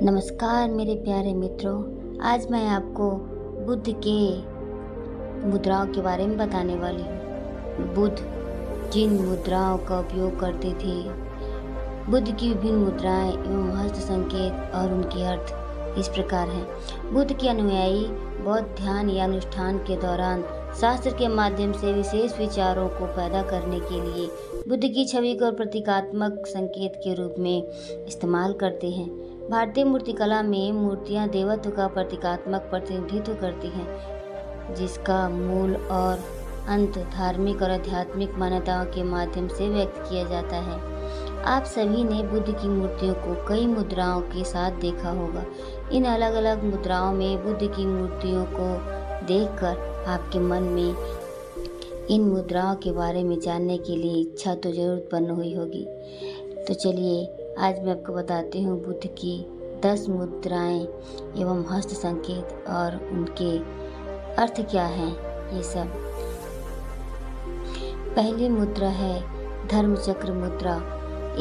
नमस्कार मेरे प्यारे मित्रों। आज मैं आपको बुद्ध के मुद्राओं के बारे में बताने वाली हूँ। बुद्ध जिन मुद्राओं का उपयोग करते थे, बुद्ध की विभिन्न मुद्राएं एवं हस्त संकेत और उनके अर्थ इस प्रकार हैं। बुद्ध के अनुयायी बौद्ध ध्यान या अनुष्ठान के दौरान शास्त्र के माध्यम से विशेष विचारों को पैदा करने के लिए बुद्ध की छवि को प्रतीकात्मक संकेत के रूप में इस्तेमाल करते हैं। भारतीय मूर्तिकला में मूर्तियां देवत्व का प्रतीकात्मक प्रतिनिधित्व करती हैं, जिसका मूल और अंत धार्मिक और आध्यात्मिक मान्यताओं के माध्यम से व्यक्त किया जाता है। आप सभी ने बुद्ध की मूर्तियों को कई मुद्राओं के साथ देखा होगा। इन अलग अलग मुद्राओं में बुद्ध की मूर्तियों को देखकर आपके मन में इन मुद्राओं के बारे में जानने के लिए इच्छा तो जरूर उत्पन्न हुई होगी। तो चलिए आज मैं आपको बताती हूँ बुद्ध की 10 मुद्राएं एवं हस्त संकेत और उनके अर्थ क्या हैं। ये सब पहली मुद्रा है धर्मचक्र मुद्रा।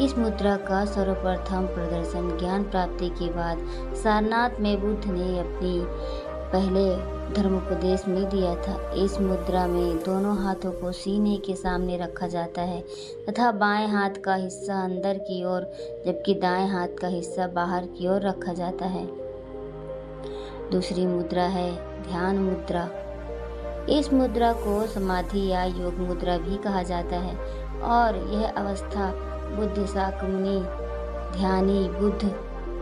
इस मुद्रा का सर्वप्रथम प्रदर्शन ज्ञान प्राप्ति के बाद सारनाथ में बुद्ध ने अपनी पहले धर्मोपदेश में दिया था। इस मुद्रा में दोनों हाथों को सीने के सामने रखा जाता है तथा बाएं हाथ का हिस्सा अंदर की ओर जबकि दाएं हाथ का हिस्सा बाहर की ओर रखा जाता है। दूसरी मुद्रा है ध्यान मुद्रा। इस मुद्रा को समाधि या योग मुद्रा भी कहा जाता है और यह अवस्था बुद्ध शाक्यमुनि, ध्यानी बुद्ध,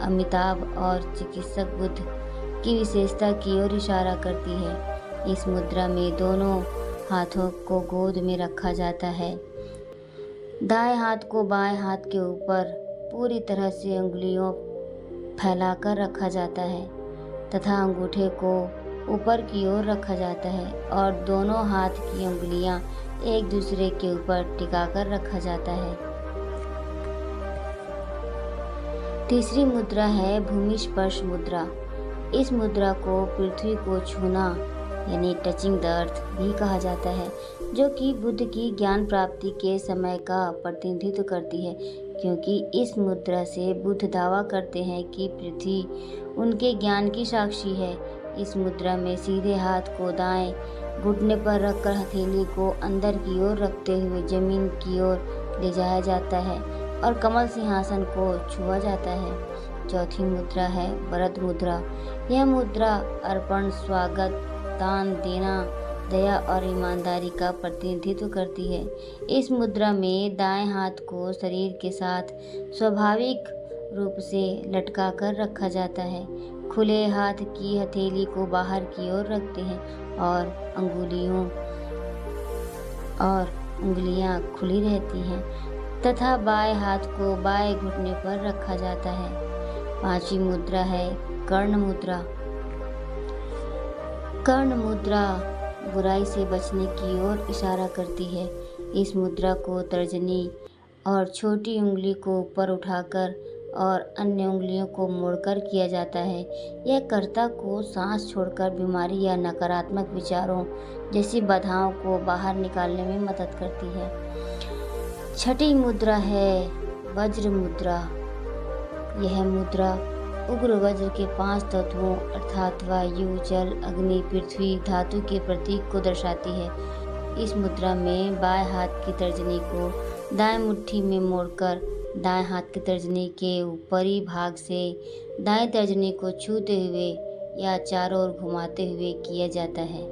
अमिताभ और चिकित्सक बुद्ध की विशेषता की ओर इशारा करती है। इस मुद्रा में दोनों हाथों को गोद में रखा जाता है। दाएं हाथ को बाएं हाथ के ऊपर पूरी तरह से उंगलियों फैलाकर रखा जाता है तथा अंगूठे को ऊपर की ओर रखा जाता है और दोनों हाथ की उंगलियां एक दूसरे के ऊपर टिकाकर रखा जाता है। तीसरी मुद्रा है भूमि स्पर्श मुद्रा। इस मुद्रा को पृथ्वी को छूना यानी टचिंग द अर्थ भी कहा जाता है, जो कि बुद्ध की ज्ञान प्राप्ति के समय का प्रतिनिधित्व करती है, क्योंकि इस मुद्रा से बुद्ध दावा करते हैं कि पृथ्वी उनके ज्ञान की साक्षी है। इस मुद्रा में सीधे हाथ को दाएं घुटने पर रखकर हथेली को अंदर की ओर रखते हुए जमीन की ओर ले जाया जाता है और कमल सिंहासन को छुआ जाता है। चौथी मुद्रा है वरद मुद्रा। यह मुद्रा अर्पण, स्वागत, दान देना, दया और ईमानदारी का प्रतिनिधित्व करती है। इस मुद्रा में दाएं हाथ को शरीर के साथ स्वाभाविक रूप से लटका कर रखा जाता है। खुले हाथ की हथेली को बाहर की ओर रखते हैं और उंगलियां खुली रहती हैं तथा बाएं हाथ को बाएं घुटने पर रखा जाता है। पांचवी मुद्रा है कर्ण मुद्रा। कर्ण मुद्रा बुराई से बचने की ओर इशारा करती है। इस मुद्रा को तर्जनी और छोटी उंगली को ऊपर उठाकर और अन्य उंगलियों को मोड़कर किया जाता है। यह कर्ता को सांस छोड़कर बीमारी या नकारात्मक विचारों जैसी बाधाओं को बाहर निकालने में मदद करती है। छठी मुद्रा है वज्र मुद्रा। यह मुद्रा उग्र वज्र के 5 तत्वों अर्थात वायु, जल, अग्नि, पृथ्वी, धातु के प्रतीक को दर्शाती है। इस मुद्रा में बाएं हाथ की तर्जनी को दाएं मुट्ठी में मोड़कर दाएं हाथ की तर्जनी के ऊपरी भाग से दाएं तर्जनी को छूते हुए या चारों ओर घुमाते हुए किया जाता है।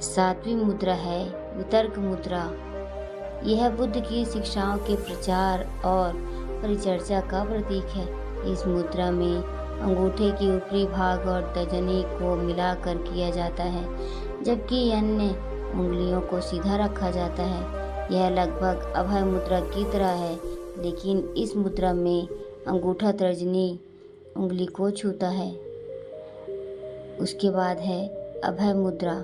सातवीं मुद्रा है वितर्क मुद्रा। यह बुद्ध की शिक्षाओं के प्रचार और परिचर्चा का प्रतीक है। इस मुद्रा में अंगूठे के ऊपरी भाग और तर्जनी को मिलाकर किया जाता है, जबकि अन्य उंगलियों को सीधा रखा जाता है। यह लगभग अभय मुद्रा की तरह है, लेकिन इस मुद्रा में अंगूठा तर्जनी उंगली को छूता है। उसके बाद है अभय मुद्रा।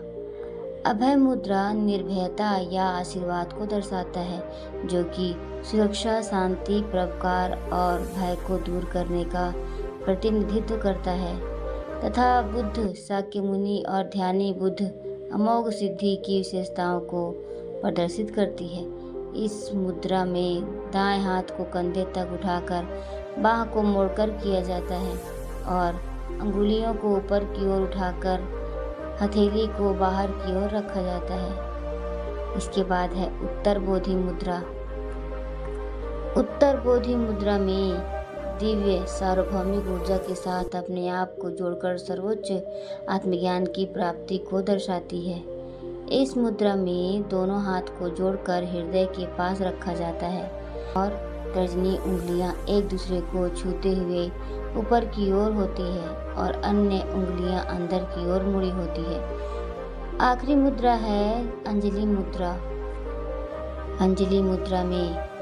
अभय मुद्रा निर्भयता या आशीर्वाद को दर्शाता है, जो कि सुरक्षा, शांति, परोपकार और भय को दूर करने का प्रतिनिधित्व करता है तथा बुद्ध, शाक्यमुनि और ध्यानी बुद्ध अमोघ सिद्धि की विशेषताओं को प्रदर्शित करती है। इस मुद्रा में दाएं हाथ को कंधे तक उठाकर बाह को मोड़कर किया जाता है और अंगुलियों को ऊपर की ओर उठाकर हथेली को बाहर की ओर रखा जाता है। इसके बाद है उत्तर बोधि मुद्रा। उत्तर बोधि मुद्रा में दिव्य सार्वभौमिक ऊर्जा के साथ अपने आप को जोड़कर सर्वोच्च आत्मज्ञान की प्राप्ति को दर्शाती है। इस मुद्रा में दोनों हाथ को जोड़कर हृदय के पास रखा जाता है और तर्जनी उंगलियां एक दूसरे को छूते हुए ऊपर की ओर होती है और अन्य उंगलियां अंदर की ओर मुड़ी होती है। आखिरी मुद्रा है अंजलि मुद्रा। अंजलि मुद्रा में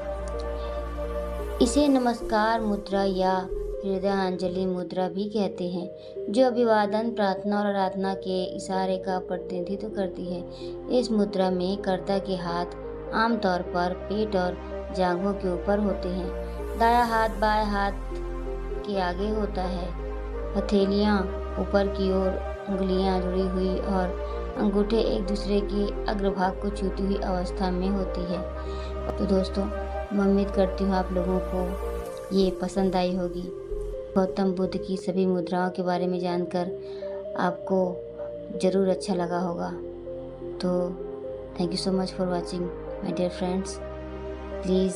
इसे नमस्कार मुद्रा या हृदयांजलि मुद्रा भी कहते हैं, जो अभिवादन, प्रार्थना और आराधना के इशारे का प्रतिनिधित्व करती है। इस मुद्रा में कर्ता के हाथ आमतौर पर पेट और जांघों के ऊपर होते हैं। दायां हाथ बाएं हाथ के आगे होता है। हथेलियां ऊपर की ओर, उंगलियां जुड़ी हुई और अंगूठे एक दूसरे के अग्रभाग को छूती हुई अवस्था में होती है। तो दोस्तों, मैं उम्मीद करती हूँ आप लोगों को ये पसंद आई होगी। गौतम बुद्ध की सभी मुद्राओं के बारे में जानकर आपको ज़रूर अच्छा लगा होगा। तो thank you so much for watching my dear friends. Please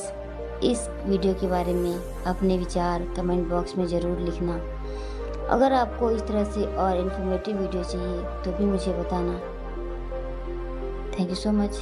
इस वीडियो के बारे में अपने विचार कमेंट बॉक्स में ज़रूर लिखना। अगर आपको इस तरह से और इन्फॉर्मेटिव वीडियो चाहिए तो भी मुझे बताना। Thank you so much.